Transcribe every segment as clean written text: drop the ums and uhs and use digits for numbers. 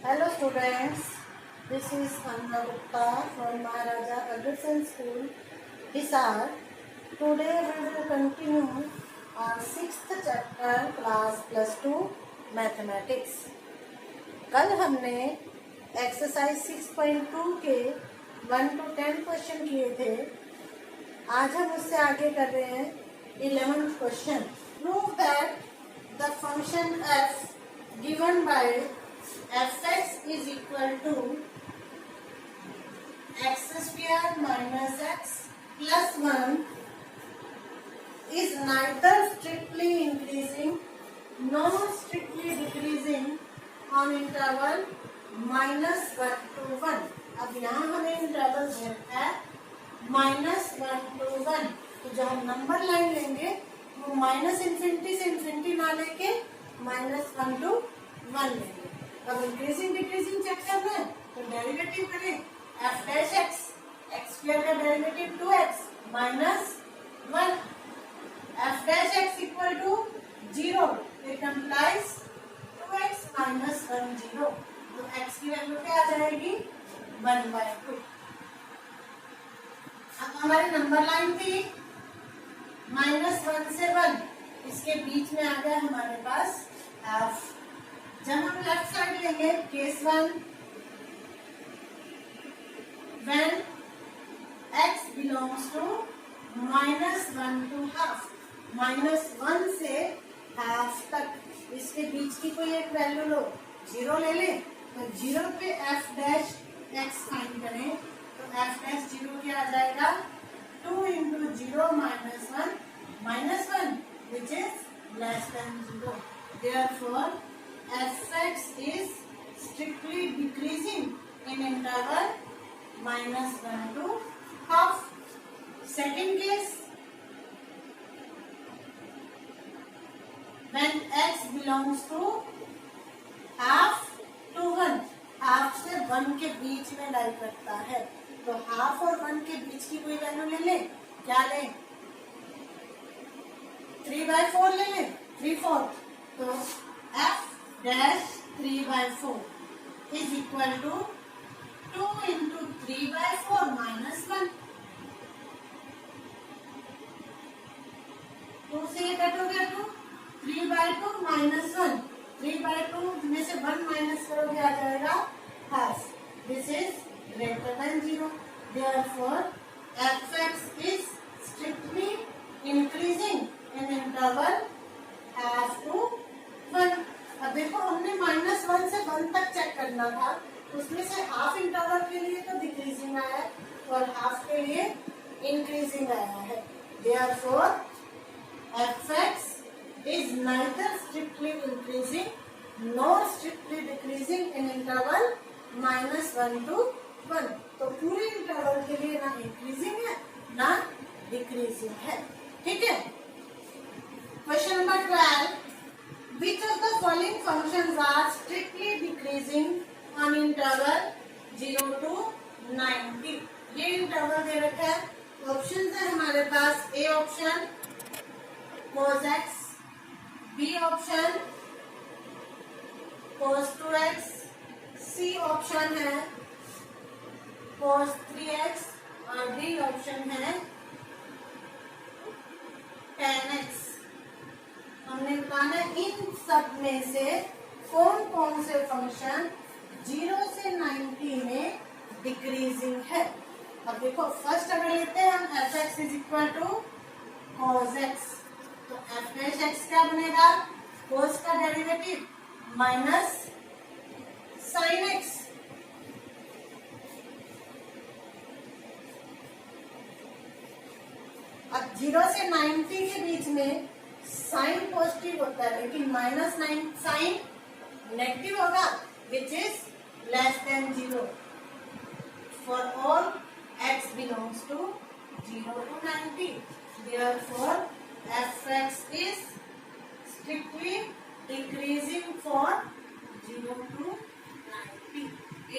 Hello students, this is Anna Gupta from Maharaja Agrasen School, Hisar. Today we will continue our 6th chapter class plus 2 mathematics. कल हमने exercise 6.2 के 1 to 10 question किए थे. आज हम उससे आगे कर रहे हैं 11th question. Prove that the function f given by fx is equal to x square minus x plus 1 is neither strictly increasing nor strictly decreasing on interval minus 1 to 1. अब यहाँ हमें इंटरवल देना है -1 to 1. तो जो हम number line लेंगे वो माइनस इन्फिनिटी से इन्फिनिटी ना लेके -1 to 1 लेंगे. अब इंक्रीजिंग डिक्रीजिंग चेक करना है तो डेरिवेटिव करें f dash x, x square का derivative 2x minus 1, f dash x equal to 0. It implies 2x minus 1 0. तो x की वैल्यू क्या आ जाएगी 1/2. अब हमारी नंबर लाइन थी -1 से 1, इसके बीच में आ गया हमारे पास f. जब हम लेफ्ट साइड लेंगे case 1 when x belongs to -1 to half, -1 से हाफ तक इसके बीच की कोई एक वैल्यू लो, 0 ले ले. तो 0 पे f डैश x फाइंड करें तो f डैश 0 क्या आ जाएगा 2 into 0 minus 1 which is less than 0. Therefore fx is strictly decreasing in interval -1 to half. Second case, when x belongs to half to 1, half से 1 के बीच में लाई करता है. तो हाफ और 1 के बीच की कोई वैल्यू ले ले. क्या ले 3/4 ले ले, 3/4. तो f dash 3/4 is equal to 2 into 3/4 minus 1. 2 से ये कट हो गया 2, 3/2 minus 1. 3/2 में से 1 माइनस करोगे आ जाएगा half. This is greater than 0. Therefore fx is strictly increasing in interval half to 1. अब देखो हमने -1 से 1 तक चेक करना था, उसमें से हाफ इंटरवल के लिए तो डिक्रीजिंग आया है और हाफ के लिए इंक्रीजिंग आया है. Therefore fx is neither strictly increasing nor strictly decreasing in interval -1 to 1. तो पूरे इंटरवल के लिए ना इंक्रीजिंग है ना डिक्रीजिंग है. ठीक है. Question number 12. Which of the following functions are strictly decreasing on interval 0 to 90? ये इंटरवल दे रखा है. ऑप्शन है हमारे पास A option cos x, B option cos 2x, C option है cos 3x और डी ऑप्शन है tan x. हमने बताना इन सब में से कौन कौन से फंक्शन 0 से 90 में डिक्रीजिंग है. अब देखो फर्स्ट अगर लेते हैं हम fx is equal to cos x, तो f डैश x क्या बनेगा cos का डेरिवेटिव माइनस sin x. अब 0 से 90 के बीच में साइन पॉजिटिव होता है लेकिन -9 साइन नेगेटिव होगा which is less than 0 for all x belongs to 0 to 90. Therefore fx is strictly decreasing for 0 to 90.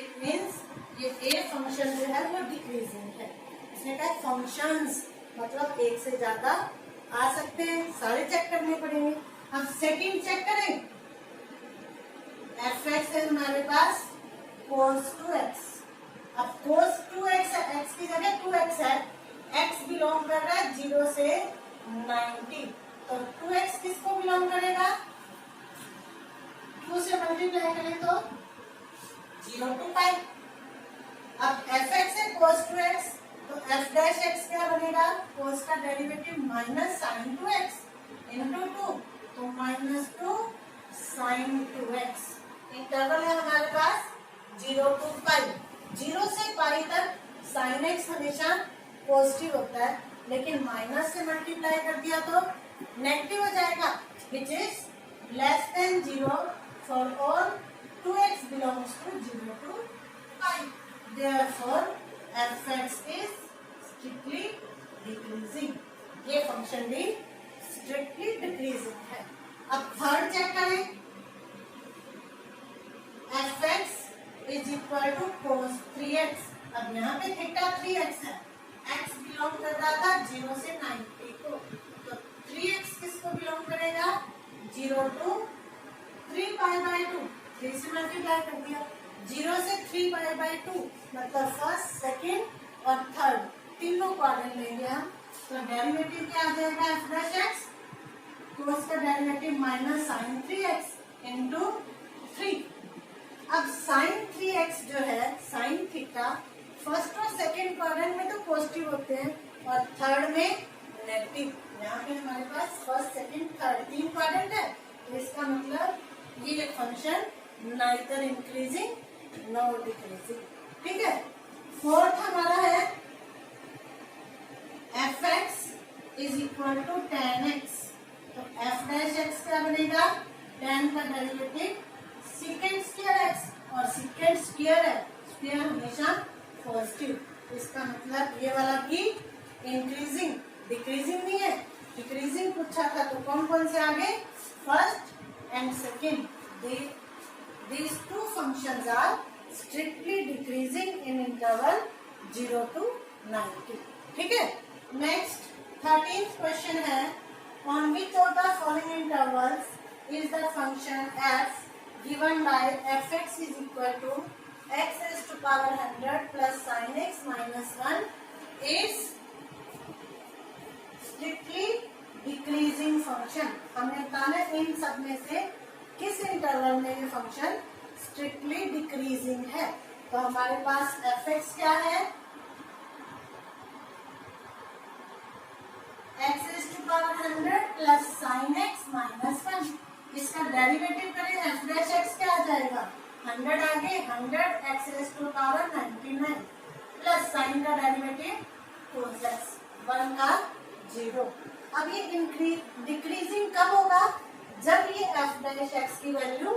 It means ये a फंक्शन जो है वो डिक्रीजिंग है. इसने कहा फंक्शंस मतलब एक से ज्यादा आ सकते हैं, सारे चेक करने पड़ेंगे. हम सेकंड चेक करें. fx है हमारे पास cos 2x। अब cos 2x है, x की जगह 2x है, x बिलोंग कर रहा है 0 से 90, तो 2x किसको बिलोंग करेगा? 2 से मल्टीप्लाई करें तो 0 to पाई। अब fx है cos 2x, तो f डैश x क्या बनेगा? cos का derivative minus sin 2x into 2, तो माइनस 2 sin 2x। इंटरवल है हमारे पास 0 to पाई। 0 से पाई तक sin x हमेशा पॉजिटिव होता है, लेकिन माइनस से मल्टीप्लाई कर दिया तो नेगेटिव हो जाएगा, which is less than 0 for all 2x belongs to 0 to pi. Therefore fx is strictly decreasing। ये फंक्शन भी स्ट्रिक्टली डिक्रीजिंग है। अब थर्ड चेक करें, fx is equal to cos 3x। अब यहाँ पे थीटा 3x है, x बिलोंग कर रहा था 0 से 90 को, तो 3x किसको बिलोंग करेगा? 0 to 3 पाई बाई 2, 3 से मल्टीप्लाई कर दिया, 0 से 3 पाई बाई 2, मतलब फर्स्ट, सेकेंड और थर्ड तीनों क्वाड्रेंट लेंगे हम, तो डेरिवेटिव क्या आ जाएगा? f डैश x, cos का derivative minus sin 3x into 3। अब sin 3x जो है, sin थीटा फर्स्ट और सेकेंड क्वाड्रेंट में तो पॉजिटिव होते हैं और थर्ड में नेगेटिव। यहाँ पे हमारे पास फर्स्ट, सेकेंड, थर्ड 3 क्वाड्रेंट है, तो इसका मतलब ये function neither increasing nor decreasing. ठीक है। फोर्थ हमारा है fx is equal to tan x, तो f डैश x क्या बनेगा? tan का डेरिवेटिव सेकेंड स्क्वायर x, और सेकेंड स्क्वायर है, स्क्वायर हमेशा पॉजिटिव, इसका मतलब ये वाला भी इंक्रीजिंग, डिक्रीजिंग नहीं है, डिक्रीजिंग पूछा था, तो कौन कौन से आगे? First and second, these two functions are strictly decreasing in interval 0 to 90। ठीक है। नेक्स्ट 13th क्वेश्चन है, on which of the following intervals is the function f given by fx is equal to x raised to power 100 plus sin x minus 1 is strictly decreasing function। हमने बताना इन सब में से किस interval में ये function strictly decreasing है। तो हमारे पास fx क्या है? x raised to power 100 plus sin x minus 1, इसका डेरिवेटिव करें f डैश x क्या आ जाएगा? 100 आगे 100 x raised to power 99 plus sign का डेरिवेटिव cos x 1 का 0। अब ये डिक्रीजिंग कब होगा? जब ये f डैश x की वैल्यू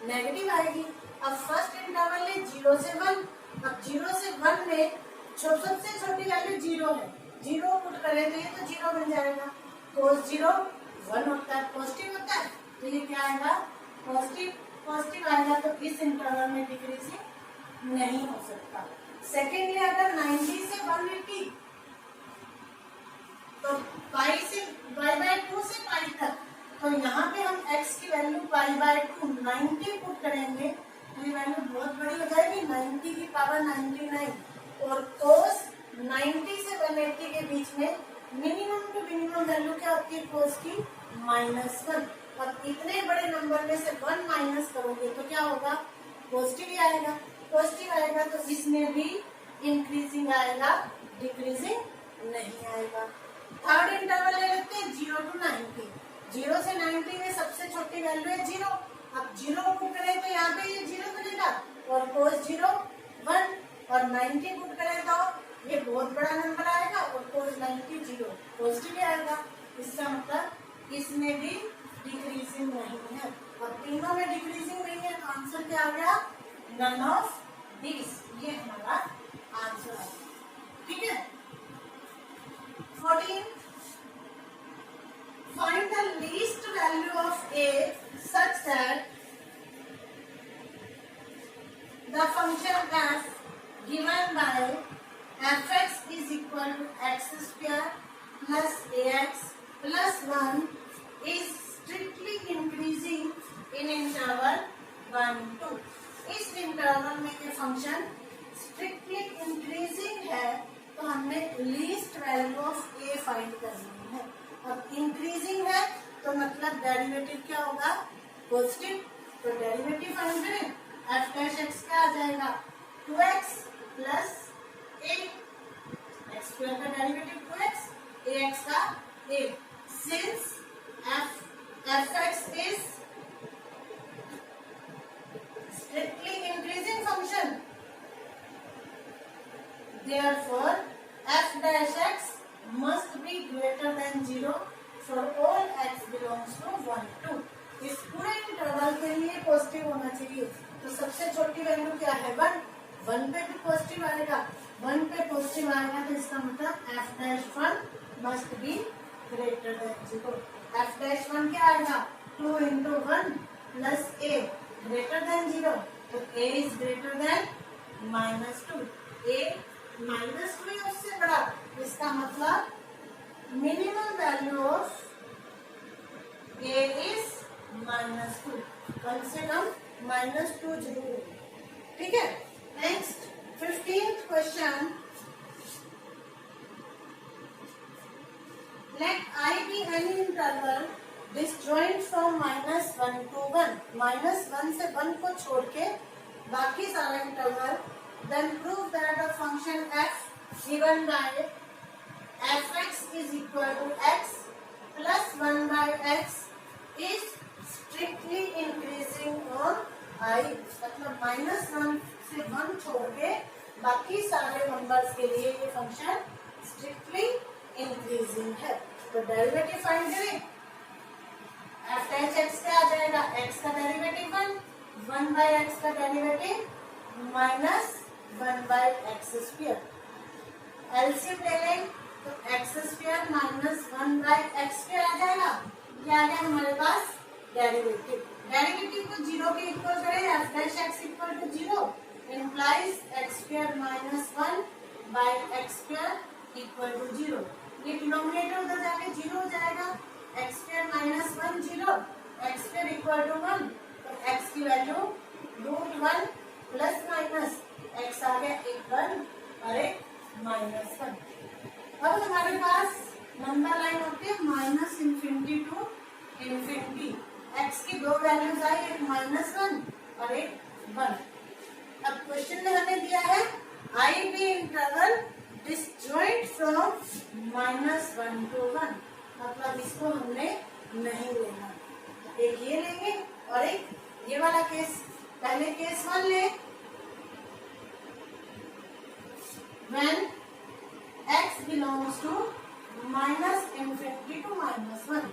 नेगेटिव आएगी। अब फर्स्ट इंटरवल है 0 से 1, अब 0 से 1 में सबसे छोटी वैल्यू 0 है, 0 पुट करें तो ये तो 0 बन जाएगा, cos 0 1 होता है, पॉजिटिव होता है, तो ये क्या आएगा? पॉजिटिव। पॉजिटिव आएगा तो इस इंटरवल में डिक्रीजिंग नहीं हो सकता। सेकेंडली अगर 90 से 180, तो पाई से पाई बाय 2 से पाई तक, तो यहाँ पे हम x की वैल्यू पाई बाय 2 90 पुट करेंगे, तो ये वैल्यू बहुत बड़ी हो जाएगी, 90 की पावर 99, और cos 90 से 180 के बीच में मिनिमम टू मिनिमम वैल्यू क्या होती है cos की? -1। अब इतने बड़े नंबर में से 1 माइनस करोगे तो क्या होगा? पॉजिटिव ही आएगा। पॉजिटिव आएगा तो इसमें भी इंक्रीजिंग आएगा, डिक्रीजिंग नहीं आएगा। थर्ड इंटरवल ले लेते हैं 0 to 90। 0 से 90 में सबसे छोटी वैल्यू है 0। अब 0 पुट करें तो यहाँ पे ये 0 बनेगा, और cos 0 1, और 90 पुट करें तो ये बहुत बड़ा नंबर आएगा, और cos 90 0 पॉजिटिव ही आएगा। इसका मतलब इसमें भी डिक्रीजिंग नहीं है, और तीनों में डिक्रीजिंग नहीं है, तो आंसर क्या आ गया? None of this. ये हमारा आंसर है। ठीक है। 14, find the least value of a such that the function f given by fx is equal to x square plus ax plus 1 is strictly increasing in interval 1 2। इस interval में ये function strictly increasing है तो हमने least value of A find करनी है। अब increasing है तो मतलब डेरिवेटिव क्या होगा, पॉजिटिव। तो डेरिवेटिव फाइंड करें, एफ डैश एक्स का आ जाएगा 2x प्लस ए, एक्स स्क्वायर का डेरिवेटिव 2x, ए एक्स का a। Since F x is strictly increasing function, therefore f dash x must be greater than 0 for all x belongs to 1 2। इस पूरे interval के लिए positive होना चाहिए। तो सबसे छोटी वैल्यू क्या है 1, 1 पे भी पॉजिटिव आएगा, 1 पे पॉजिटिव आएगा तो इसका मतलब f dash 1 must be greater than 0। f dash 1 क्या आएगा 2 into 1 plus a greater than 0, तो a is greater than -2, a -2 है उससे बड़ा, इसका मतलब minimum value of a is -2, कम से कम -2 जरूर होगी। ठीक है, next 15th question, let I be any interval disjoint from -1 to 1, -1 से 1 को छोड़ के बाकी सारा interval, then prove that the function f given by fx is equal to x plus 1 by x is strictly increasing on I। मतलब -1 से 1 छोड़ के बाकी सारे नंबर्स के लिए ये फंक्शन स्ट्रिक्टली इंक्रीजिंग है। तो डेरिवेटिव फाइंड करें, एफ डैश एक्स क्या आ जाएगा, एक्स का डेरिवेटिव 1 बाय एक्स का derivative -1 by x square. LCM ले लें तो x square -1 by x square आ जाएगा। ये आ गया हमारे पास डेरिवेटिव। डेरिवेटिव को 0 के इक्वल करें, f dash x equal to 0 implies x square -1 by x square equal to 0। ये डिनोमिनेटर उधर जाके 0 हो जाएगा, x square -1 0, x square equal to 1, तो x की वैल्यू √1 प्लस माइनस x आ गया एक 1 और एक -1। अब हमारे पास नंबर लाइन होती है -इंफिनिटी टू इंफिनिटी, x की दो वैल्यूज आई, एक -1 और एक 1। अब क्वेश्चन में हमें दिया है I be interval disjoint from -1 to 1, मतलब इसको हमने नहीं लेना, एक ये लेंगे और एक ये वाला केस। पहले केस 1 ले, when x belongs to -infinity to -1,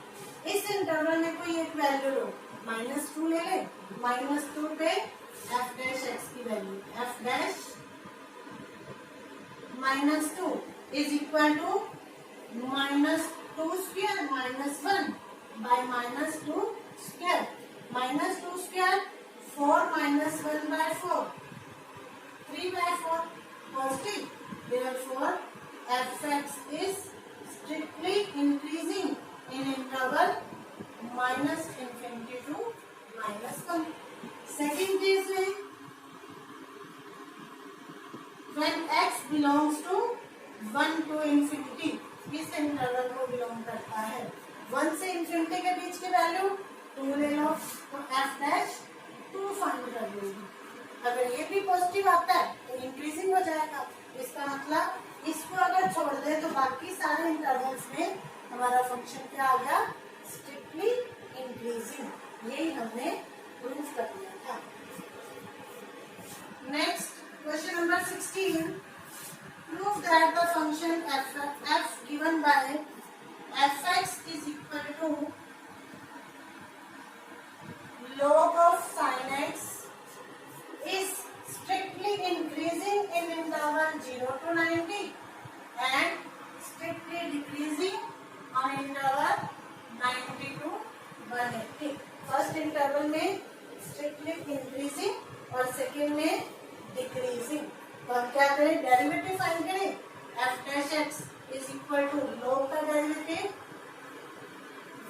इस इंटरवल में कोई एक वैल्यू लो, -2 ले ले, -2 पे f डैश x की value, f dash -2 is equal to -2 square -1 by -2 square, -2 square 4 -1 by 4, 3 by 4 positive, therefore fx is strictly increasing in interval -infinity to -1। Second case में when x belongs to 1 to infinity, इस interval को belong करता है, 1 से infinity के बीच की value 2 ले लो, तो f डैश 2 फाइंड कर लोगी। अगर ये भी पॉजिटिव आता है तो इंक्रीजिंग हो जाएगा, इसका मतलब इसको अगर छोड़ दे तो बाकी सारे इंटरवल्स में हमारा फंक्शन क्या आ गया, स्ट्रिक्टली इंक्रीजिंग। यही हमने प्रूव कर दिया था। Next question number 16, prove that the function f given by fx is equal to log of sin x is strictly increasing in interval 0 to 90 and strictly decreasing on interval 90 to 180। First interval में strictly increasing और second में decreasing. तो हम क्या करें, derivative find करें, f dash x is equal to log का derivative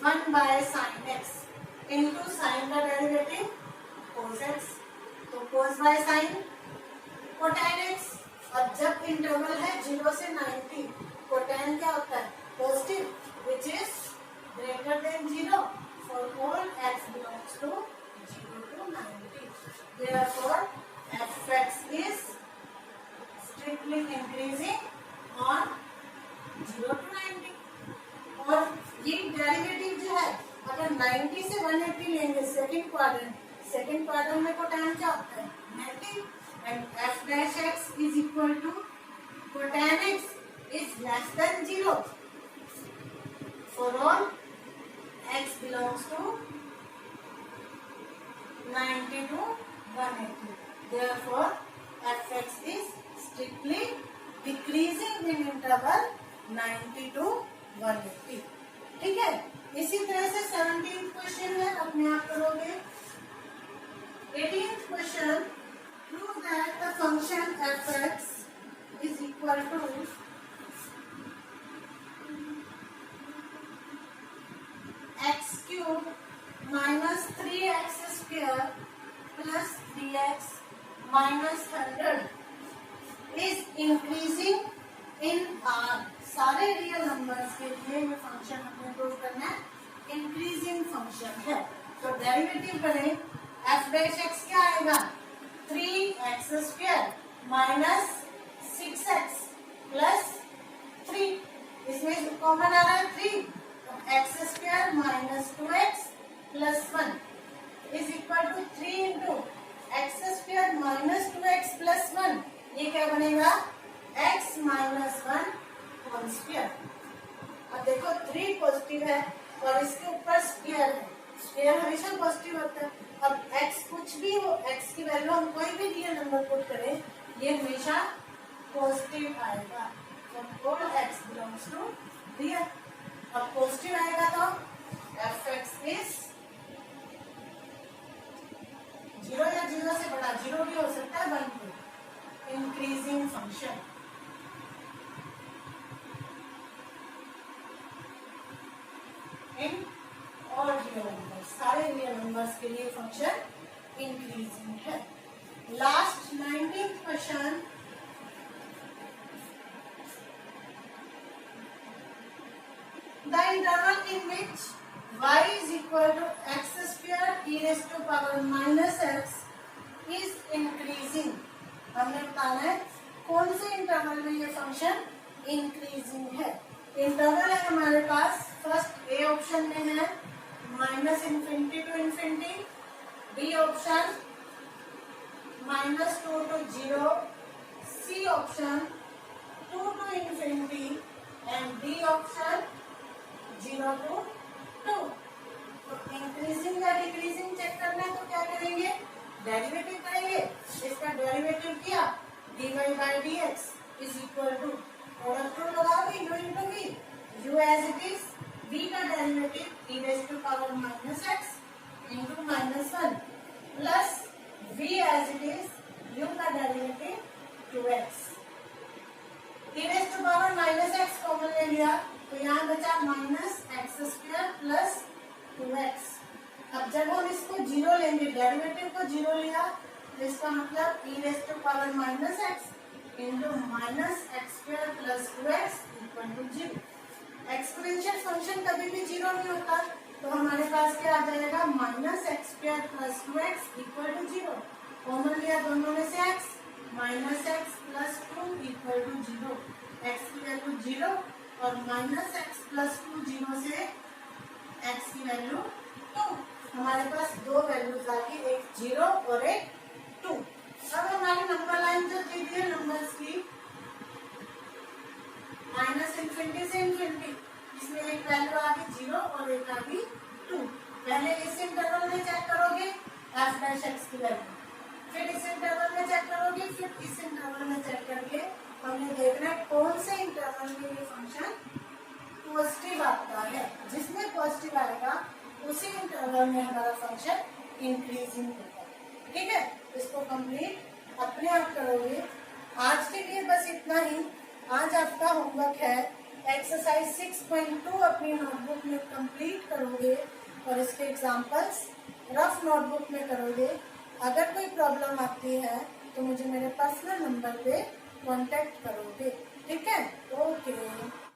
1 by sin x into sin का डेरिवेटिव cos x, तो cos by sin cotan x, और जब इंटरवल है 0 से 90, कोटैन क्या होता है? Positive, which is greater than 0 for all x belongs to 0 to 90. Therefore, f(x) is strictly increasing on 0 to 90. और ये डेरिवेटिव जो है अगर 90 से 180 लेंगे सेकंड क्वाड्रेंट में कोटैन क्या होता है? Negative, and f dash x is equal to कोटैन x is less than 0 for all x belongs to 90 to 180. Therefore, f(x) is strictly decreasing in interval 90 to 180. ठीक है, इसी तरह से 17th क्वेश्चन है, अपने आप करोगे. 18th question, prove that the function f(x) is equal to x cube minus 3x square plus 3x minus 100 is increasing in R. सारे रियल नंबर्स के लिए ये फंक्शन हमें प्रूव करना है, इंक्रीजिंग फंक्शन है. तो डेरिवेटिव करें, f डैश x क्या आएगा? 3x square minus 6x plus 3, इसमें कॉमन आ रहा है 3, x square minus 2x plus 1 इज equal to 3 into x square minus 2x plus 1. ये क्या बनेगा? x minus 1 whole square. अब देखो 3 पॉजिटिव है और इसके ऊपर स्क्वायर है, स्क्वायर हमेशा पॉजिटिव होता है. अब x कुछ भी हो, x की वैल्यू हम कोई भी रियल नंबर पुट करें, ये हमेशा पॉजिटिव आएगा. तो all x belongs to real. अब पॉजिटिव आएगा तो f(x) इज 0 या 0 से बड़ा, 0 भी हो सकता है 1 भी. Increasing function in all real numbers, सारे रियल नंबर्स के लिए फंक्शन इंक्रीजिंग है. Last 19th question, the interval in which y is equal to x square e raised to power minus x is increasing. हमने बताना है कौन से interval में ये फंक्शन इंक्रीजिंग है. इंटरवल है हमारे पास, फर्स्ट ए ऑप्शन में है minus infinity to infinity, B option minus 2 to 0, C option 2 to infinity and D option 0 to 2. तो इंक्रीजिंग या डिक्रीजिंग चेक करना है तो क्या करेंगे? डेरिवेटिव करेंगे. इसका डेरिवेटिव किया dy by dx is equal to product rule लगाओगे u into v, u as it is, v का derivative e raised to power minus x into minus 1 plus v as it is, u का derivative 2x. e raised to power minus x common ले लिया तो यहाँ बचा minus x square plus 2x. अब जब हम इसको 0 लेंगे, डेरिवेटिव को 0 लिया तो इसका मतलब e raised to power minus x into minus x square plus 2x equal to 0. Exponential function कभी भी 0 नहीं होता, तो हमारे पास क्या आ जाएगा? Minus x square plus 2x equal to 0. Common लिया दोनों में से x, minus x plus 2 equal to 0. x की वैल्यू 0 और माइनस एक्स प्लस 2 0 से x की वैल्यू 2. हमारे पास दो वैल्यूज आ गई, एक 0 और एक 2. अब हमारी नंबर लाइन जो थी रियल नंबर्स की, माइनस इन्फिनिटी से इन्फिनिटी, इसमें एक वैल्यू आ गई 0 और एक आ गई 2. पहले इस इंटरवल में चेक करोगे f डैश x की वैल्यू, फिर इस इंटरवल में चेक करोगे, फिर इस इंटरवल में चेक करके हमने देखना है कौन से इंटरवल में ये फंक्शन पॉजिटिव आता है. जिसमें पॉजिटिव आएगा उसी इंटरवल में हमारा फंक्शन इंक्रीजिंग होगा. ठीक है, इसको कंप्लीट अपने आप करोगे. आज के लिए बस इतना ही. आज आपका होमवर्क है एक्सरसाइज 6.2 अपनी नोटबुक में कंप्लीट करोगे और इसके एग्जांपल्स रफ नोटबुक में करोगे. अगर कोई प्रॉब्लम आती है तो मुझे मेरे पर्सनल नंबर पे कांटेक्ट करोगे, ठीक है।